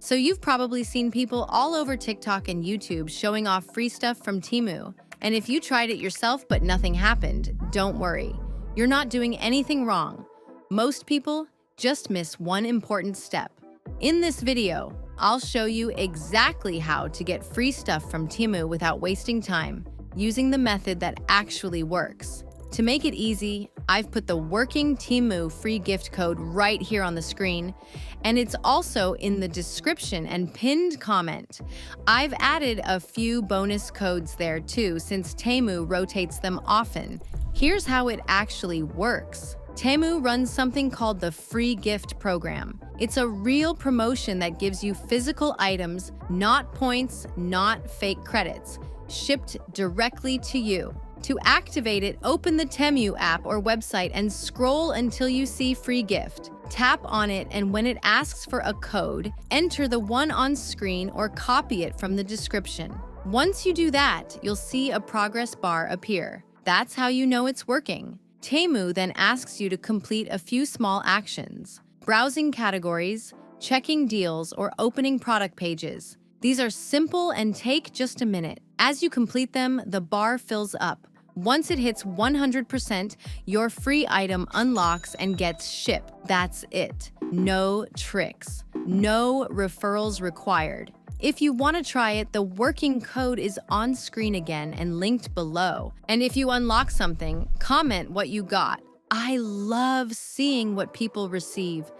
So you've probably seen people all over TikTok and YouTube showing off free stuff from Temu. And if you tried it yourself but nothing happened, don't worry. You're not doing anything wrong. Most people just miss one important step. In this video, I'll show you exactly how to get free stuff from Temu without wasting time, using the method that actually works. To make it easy, I've put the working Temu free gift code right here on the screen, and it's also in the description and pinned comment. I've added a few bonus codes there too, since Temu rotates them often. Here's how it actually works. Temu runs something called the Free Gift program. It's a real promotion that gives you physical items, not points, not fake credits, shipped directly to you. To activate it, open the Temu app or website and scroll until you see Free Gift. Tap on it, and when it asks for a code, enter the one on screen or copy it from the description. Once you do that, you'll see a progress bar appear. That's how you know it's working. Temu then asks you to complete a few small actions: browsing categories, checking deals, or opening product pages. These are simple and take just a minute. As you complete them, the bar fills up. Once it hits 100%, your free item unlocks and gets shipped. That's it. No tricks. No referrals required. If you want to try it, the working code is on screen again and linked below. And if you unlock something, comment what you got. I love seeing what people receive.